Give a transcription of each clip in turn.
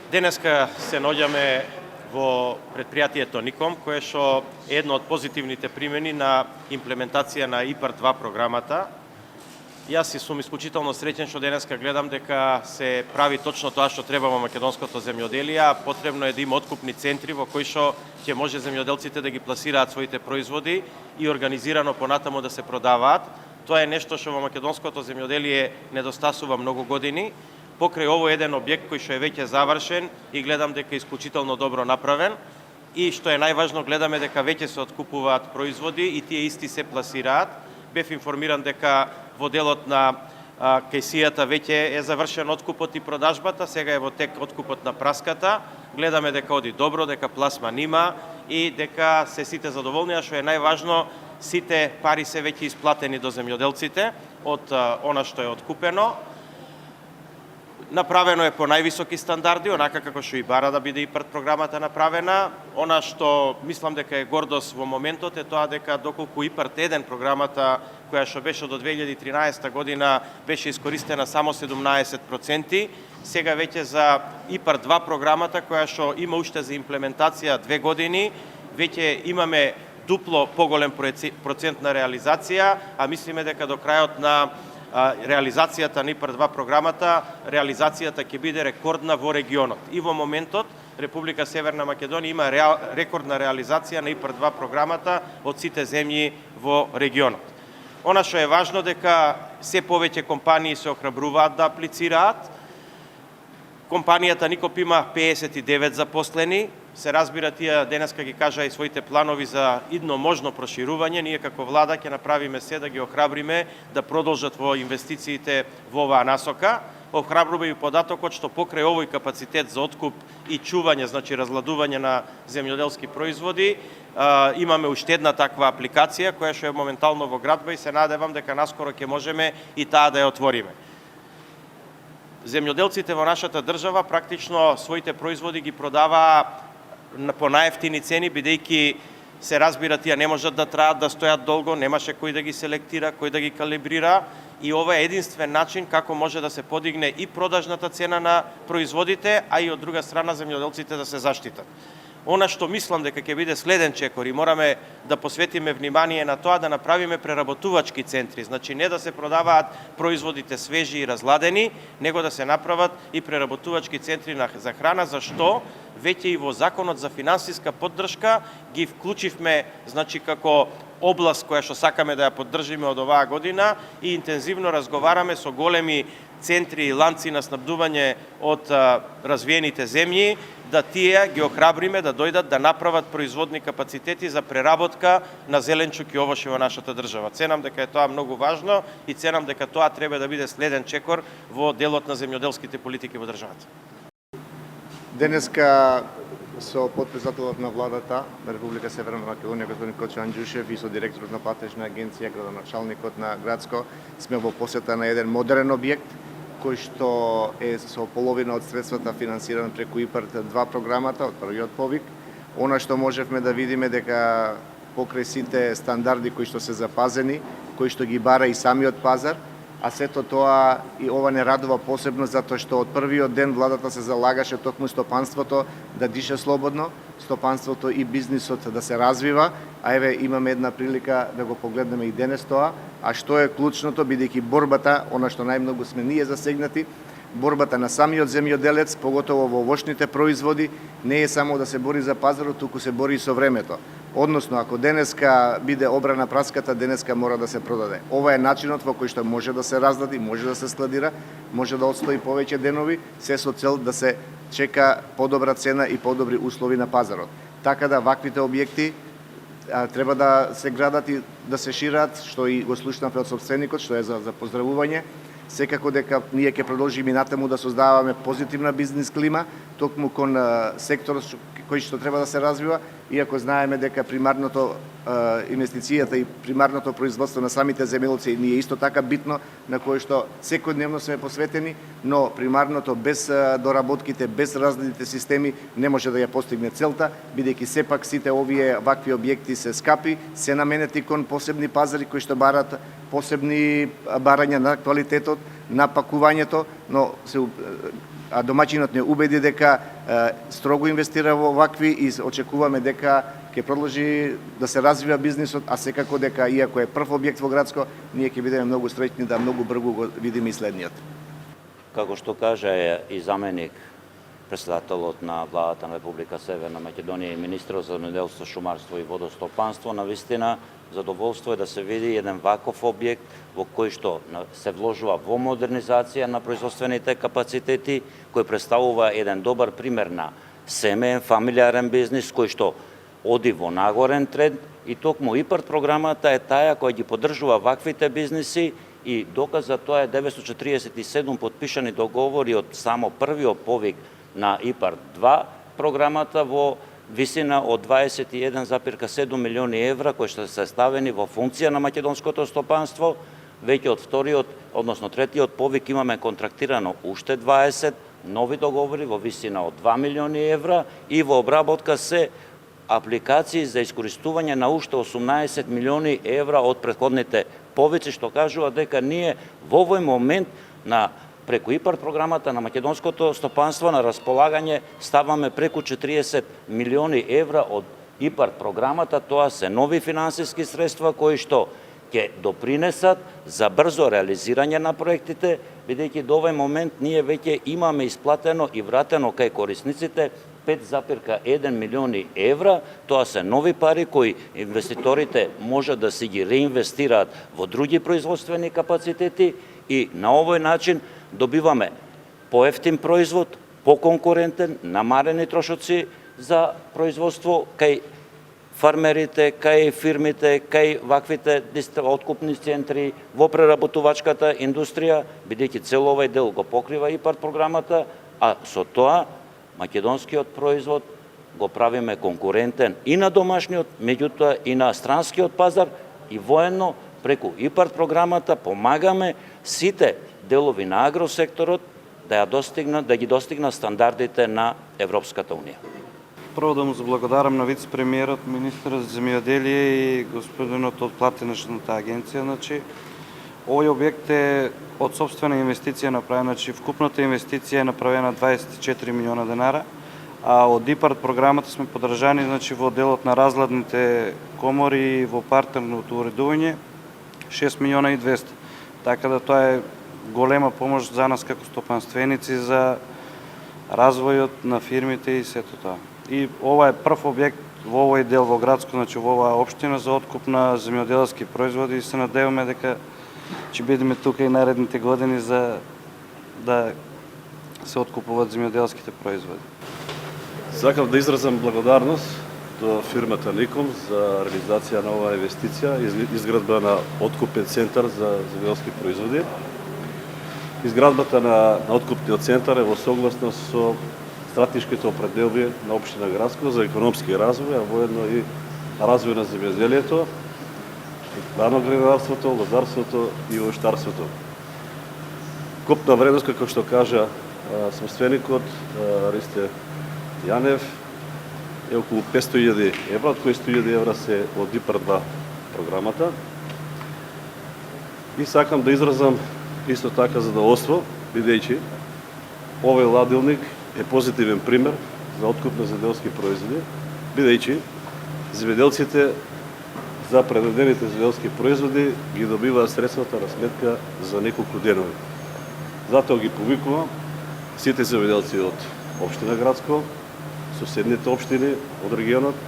Денеска се наоѓаме во предпријатието Ником, кое што е едно од позитивните примени на имплементација на ИПАР-2 програмата. Јас сум исклучително среќен што денеска гледам дека се прави точно тоа што треба во македонското земјоделие, а потребно е да има откупни центри во кои што ќе може земјоделците да ги пласираат своите производи и организирано понатаму да се продаваат. Тоа е нешто што во македонското земјоделие недостасува многу години. Покрај ово еден објект кој што е веќе завршен и гледам дека е исклучително добро направен и што е најважно гледаме дека веќе се откупуваат производи и тие исти се пласираат. Бев информиран дека во делот на кајсијата веќе е завршен откупот и продажбата, сега е во тек откупот на праската. Гледаме дека оди добро, дека пласма нима и дека се сите задоволни, а што е најважно, сите пари се веќе исплатени до земјоделците од она што е откупено. Направено е по највисоки стандарди, онака како што и бара да биде ИПАР програмата направена. Она што мислам дека е гордост во моментот е тоа дека доколку ИПАР-1 програмата, која што беше до 2013 година, беше искористена само 17%, сега веќе за ИПАР-2 програмата, која што има уште за имплементација 2 години, веќе имаме дупло поголем процент на реализација, а мислиме дека до крајот на реализацијата на ИПАР-2 програмата, реализацијата ќе биде рекордна во регионот. И во моментот Република Северна Македонија има рекордна реализација на ИПАР-2 програмата од сите земји во регионот. Она што е важно дека се повеќе компании се охрабруваат да аплицираат. Компанијата Никоп има 59 запослени. Се разбира, тие денеска ги кажа и своите планови за идно можно проширување. Ние како влада ќе направиме се да ги охрабриме да продолжат во инвестициите во оваа насока. Охрабрува и податокот што покрај овој капацитет за откуп и чување, значи разладување на земјоделски производи, имаме уште една таква апликација која што е моментално во градба и се надевам дека наскоро ќе можеме и таа да ја отвориме. Земјоделците во нашата држава практично своите производи ги продаваа по најефтини цени, бидејќи се разбира тие не можат да траат да стојат долго, немаше кој да ги селектира, кој да ги калибрира и ова е единствен начин како може да се подигне и продажната цена на производите, а и од друга страна земјоделците да се заштитат. Она што мислам дека ќе биде следен чекор и мораме да посветиме внимание на тоа да направиме преработувачки центри, значи не да се продаваат производите свежи и разладени, него да се направат и преработувачки центри за храна, зашто веќе и во Законот за финансиска поддршка ги вклучивме, значи како област која што сакаме да ја поддржиме од оваа година и интензивно разговараме со големи центри и ланци на снабдување од развиените земји, да тие ги охрабриме да дојдат да направат производни капацитети за преработка на зеленчук и овошје во нашата држава. Ценам дека е тоа многу важно и ценам дека тоа треба да биде следен чекор во делот на земјоделските политики во државата. Денеска со потпредседателот на владата на Република Северна Македонија господин Кочо Анџушев и со директорот на платежна агенција, градоначалникот на градско, сме во посета на еден модерен објект кој што е со половина од средствата финансиран преку ИПАР-2 програмата од првиот повик. Она што можевме да видиме дека покрај сите стандарди кои што се запазени, кои што ги бара и самиот пазар, а сето тоа и ова не радува посебно затоа што од првиот ден владата се залагаше токму стопанството да диша слободно, стопанството и бизнисот да се развива, а еве имаме една прилика да го погледнеме и денес тоа, а што е клучното, бидејќи борбата, она што најмногу сме ние засегнати, борбата на самиот земјоделец, поготово во овошните производи, не е само да се бори за пазарот, туку се бори и со времето. Односно, ако денеска биде обрана праската, денеска мора да се продаде. Ова е начинот во кој што може да се раздади, може да се складира, може да отстои повеќе денови, се со цел да се чека подобра цена и подобри услови на пазарот. Така да ваквите објекти треба да се градат и да се шират, што и го слушнавме од собственикот, што е за поздравување. Секако дека ние ќе продолжиме натаму да создаваме позитивна бизнис клима, токму кон секторот кој што треба да се развива, иако знаеме дека примарното инвестицијата и примарното производство на самите земјоделци ни е исто така битно, на кое што секојдневно сме посветени, но примарното без доработките, без различните системи не може да ја постигне целта, бидејќи сепак сите овие вакви објекти се скапи, се наменети кон посебни пазари кои што барат посебни барања на квалитетот, на пакувањето, но а домаќинот не убеди дека строго инвестира во вакви и очекуваме дека ќе продолжи да се развива бизнисот, а секако дека иако е прв објект во Грацко, ние ќе бидеме многу среќни да многу брзо го видиме и следниот. Како што кажа и заменик председателот на владата на Република Северна Македонија и министрот за земјоделство, шумарство и водостопанство, навистина задоволство е да се види еден ваков објект во кој што се вложува во модернизација на производствените капацитети, кој представува еден добар пример на семеен, фамилиарен бизнис кој што оди во нагорен тренд и токму ИПАРД програмата е таја која ги поддржува ваквите бизниси и доказ за тоа е 947 подпишани договори од само првиот повик на ИПАРД 2 програмата во висина од 21,7 милиони евра кои што се ставени во функција на македонското стопанство. Веќе од вториот, односно третиот повик имаме контрактирано уште 20 нови договори во висина од 2 милиони евра и во обработка се апликации за искористување на уште 18 милиони евра од претходните повици, што кажува дека ние во овој момент преку ИПАРД програмата на македонското стопанство на располагање ставаме преку 40 милиони евра од ИПАРД програмата. Тоа се нови финансиски средства кои што ќе допринесат за брзо реализирање на проектите, бидејќи до овој момент ние веќе имаме исплатено и вратено кај корисниците 5,1 милиони евра. Тоа се нови пари кои инвеститорите може да си ги реинвестираат во други производствени капацитети и на овој начин добиваме поевтин производ, поконкурентен, намалени трошоци за производство кај фармерите, кај фирмите, кај ваквите откупни центри во преработувачката индустрија, бидејќи цел овој дел го покрива ИПАРД програмата, а со тоа македонскиот производ го правиме конкурентен и на домашниот, меѓутоа и на странскиот пазар и военно преку ИПАРД програмата помагаме сите делови на агросекторот да ги достигнат стандардите на Европската унија. Прво да му заблагодарам на вице-премиерот, министерот за земјоделие и господинот од платенешната агенција. Овој објект е од собствена инвестиција направена, вкупната инвестиција е направена 24 милиона денара, а од ИПАРД програмата сме поддржани во делот на разладните комори и во партерното уредување 6 милиона и 200. Така да тоа е голема помош за нас како стопанственици за развојот на фирмите и сето тоа. И ова е прв објект во овој дел во Грацко, во оваа општина за откуп на земјоделски производи и се надеваме дека ќе бидеме тука и наредните години за да се откупуваат земјоделските производи. Сакам да изразам благодарност до фирмата Ником за реализација на оваа инвестиција, изградба на откупен центар за земјоделски производи. Изградбата на откупниот центар е во согласност со стратешките определби на општина Грацко за економски развој, а воедно и развој на земјоделието, градинарството, лозарството и овоштарството. Купна вредност, како што кажа собственикот Ристе Јанев, е околу 500.000 евра, од кои 100.000 евра се од ИПАРД 2 програмата. И сакам да изразам исто така задоволство, бидејќи овој ладилник е позитивен пример за откуп на земјоделски производи, бидејќи земјоделците за предадените земјоделски производи ги добиваат средствата на сметка за неколку денови. Затоа ги повикувам сите земјоделци од општина Грацко, соседните општини од регионот,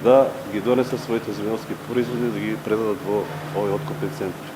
да ги донесат своите земјоделски производи, да ги предадат во овој откупен центар.